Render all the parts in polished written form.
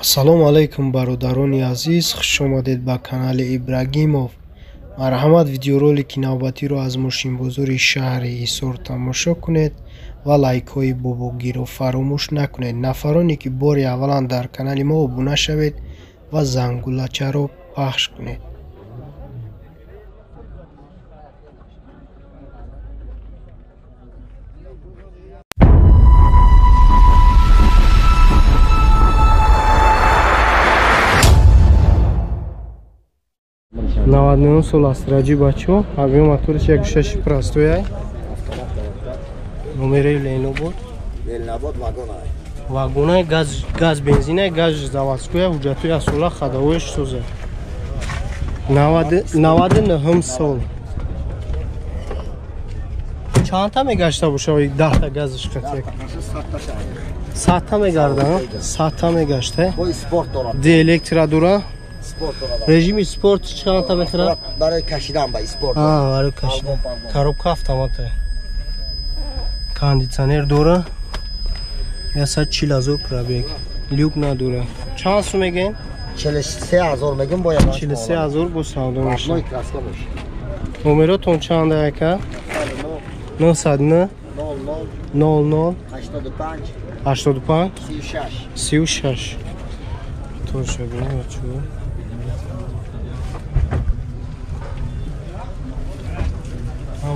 ассалому алайкум бародарони азиз, хушомадед ба канали Ибрагимов. марҳамат, видеоролики навбатиро аз мошинбозори шаҳри Ҳисор тамошо кунед ва лайкҳои бобогиро фаромӯш накунед. нафароне ки бори аввалан дар канали мо обуна шавед ва зангулачаро пахш кунед. Наваднён сол астраҷи бачо авиомоторис 1.6 простояй. Номери Ленобод. Вагонай газ бензинай, газ заводскоя, ҳуҷҷатои асола хадавоиш соза. 99 сол. Чанта мегашта бошаваи 10 та газиш қатяк. 100 та мегарда, 100 та мегашта. Ди электра дура. Режими спорт чанта мехра? Барои кашидан ба спорт. Барои кашидан. Коробка автомата. Кондитсионер дора. 140,000 пробег. Люк надора. Чанд сум мегин? 43,000 мегин бо 43,000 бо савдо мешавад. Номеротон чанд ака? 909 00 85 36. То шуд бачо.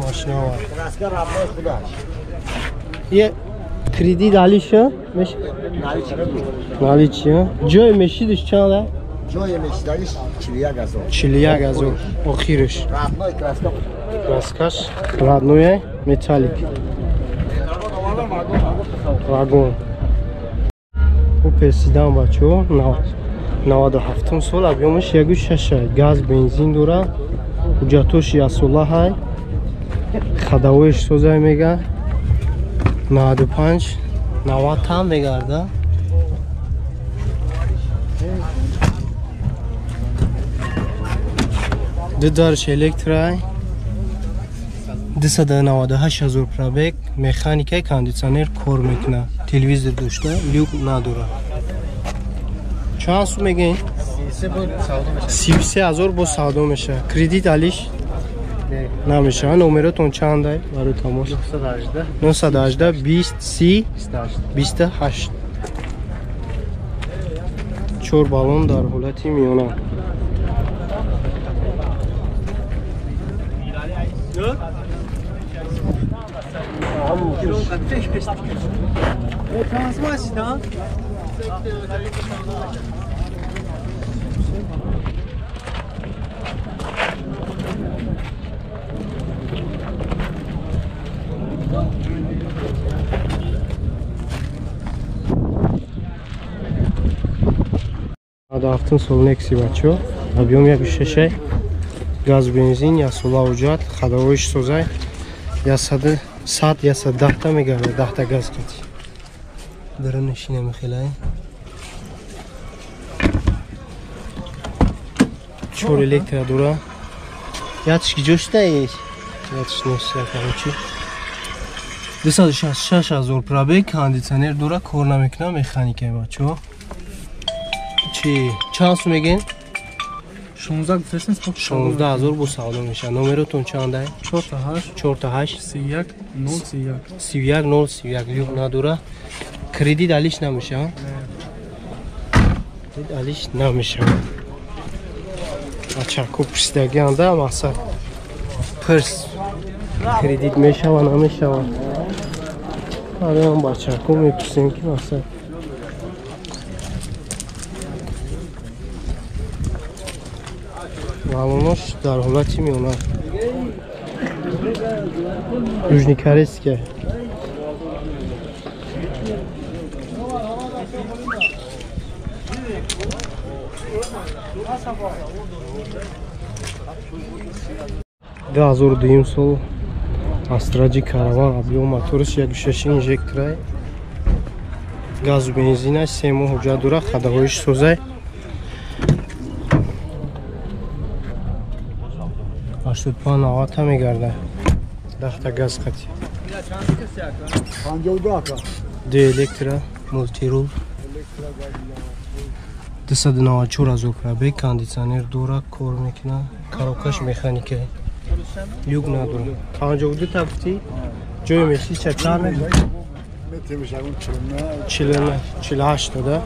Машина var. Ye kredi dalişa? Наличие. Joy мешидиш чанда? Joy мешидиш 4,000. 4,000. Охириш. Родной краска. Краскаш. Родной металлик. Вагон. Упесидан бачо. 97 сол объемиш 1.6. Газ, бензин дора. ҳуҷҷатош асола ҳай. хадавоиш созай мега 95 90 там мегарда. дидарш электрай 298,000 пробег. механикаи кондитсионер кор мекуна. телевизор дошта, люк надора. чанд сум мегин? 33,000 бо савдо меша. кредит алиш намеша. номеротон чандай барои тамос? 918 20 30 28. 4 балон дар ҳолати миёна. Дафтун сол некси бачо. Объем 1.6. Газ, бензин, ясола ҳуҷҷат, хадавоиш созай. 110 та мегава, 10 та газ кати. Дара нишина мехелай. 4 электра дура. Ятишки ҷоштай. Ятиш нешта короче. 266,000 пробег, кондитсионер дура, кор намекуна, механика бачо. чанд сум мегин? 16,000 бо савдо меша. номеротон чандай? 48 31 031. люк надора. кредит алиш намеша? кредит алиш намеша. ачако пристаганда мақсад пирс кредит мешава намешава. ҳарам бачако мепурсем ки мақсад балонош дар ҳолати миёна. южникорейская. да 2002 сол астраҷи караван объем моторис 1.6 инжекторай. газу бензинай 3 моҳ ҳуҷҷат дора. хадавоиш созай. 85-90 та мегарда. 10 та газ қати. 52 ака. Д электра мултирул. 294,000 пробег, кондиционер дора, кор мекунад, коробкаш механика. Люк надора. 52 та гуфти? Ҷой меши чанд? 48 да?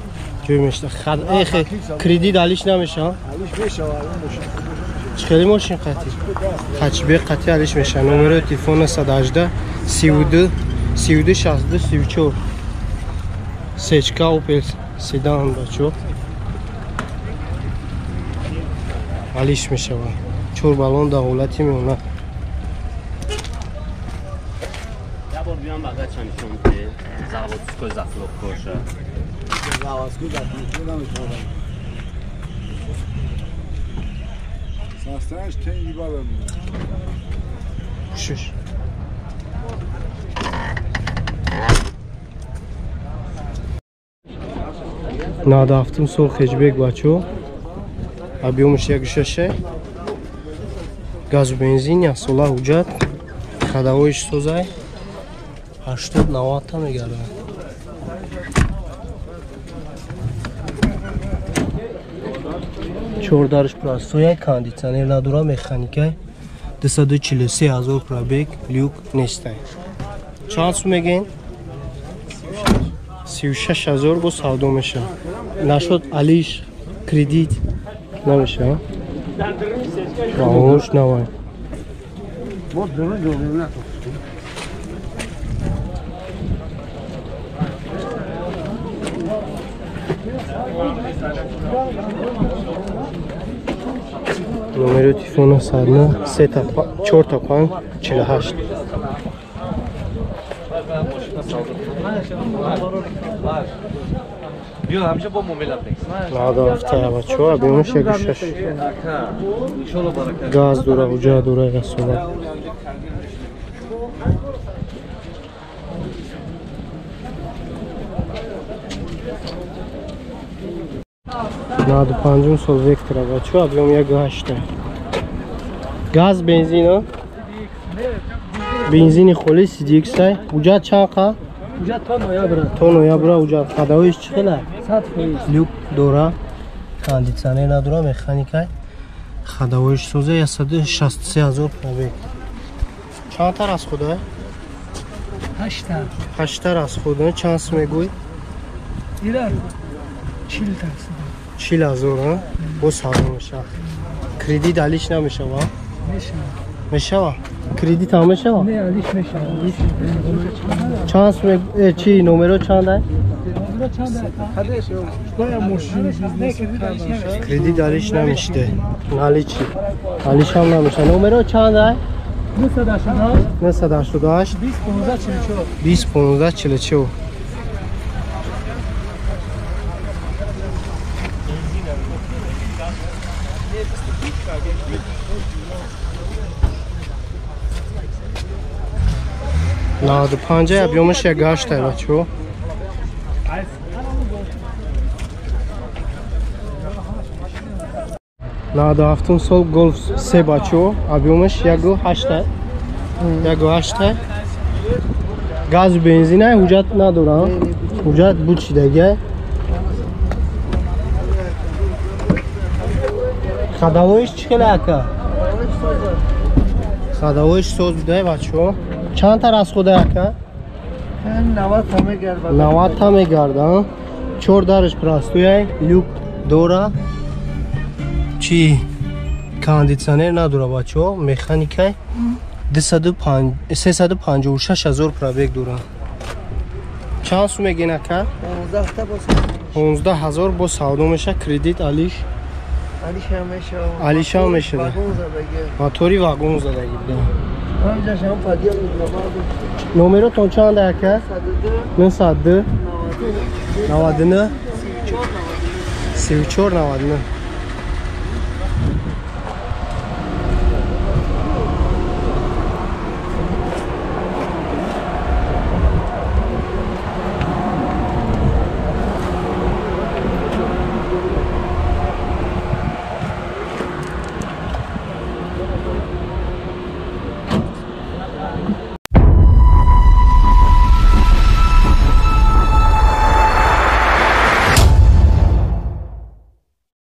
Ҷой меши. Кредит алиш намеша? Чхели мошин қати? Хачбе қати алиш меша. Номеро телефона 118 32 32 62 34. Сечка Opel sedan бачо. алиш мешава. 4 балон да ҳолати меонад. Бор биам бага чанишон ки заводской зафлок боша. Заводской зафлок намешавад. Састаш тенги балам. Шуш. Nada haftam sol hatchback бачо. Объемش 1.6. Газ бензин, сола ҳуҷҷат. Ходовоиш созай. 80-90 та мегардад. Чордарш простоя, кондиционер надора, механика. 243,000 пробег, люк нестай. Чанд сум мегин? 36,000 бо савдо меша. Нашуд алиш кредит намеша. Баош навай. Номеро телефона 1 4 Бё ҳамча бо мобила флекс. Нада афтая бачо, объемш 1.6. Иншалло барака. Газ дора, ҳуҷҷат дора, ясола. Нада 5 сол Vectra бачо, объем 1.8. Газ, бензин, бензини холис CDX-ай. Ҳуҷҷат чанд қа? Ҳуҷҷат то ноябр. То ноябр ҳуҷҷат. Ходовоиш чӣ хела? 100%. Люк дора, кондиционер надора, механика. Ходовоиш соза 163,000 пробег. Чанд та расхода? 8 та. 8 та расхода. Чанд сум мегӯй? Ира 40 таксид. 40,000 бо савдо меша. Кредит алиш намешава? Мешава. Мешава? Кредит ҳам мешава? Не, алиш мешава. Чанд сум чи номеро чанд ай? Кредит алиш намешде. Наличи. Алиш ҳам намеша. Номеро чанд ай? 988 20 15 44. Нада 5 объемш 1.8 бачо. Нада 7 сол Golf 3 бачо, объемш 1.8. 1.8. Газ, бензин ай, ҳуҷҷат надорам. Ҳуҷҷат буд шидага. Ходовоиш чӣ хела ака? Ходовоиш соз будай бачо. Чанд та расхода ака? 90 та мегардад. 4 дарш простояй, люк дора. Чи кондиционер надора бачо, механика. 356,000 пробег дора. Чанд сум мегин ака? 15,000 бо савдо меша. Кредит алиш? Алиш ҳам мешава. Мотори вагон задаги буда. Номеротон чанд ака? 92 99 34 99.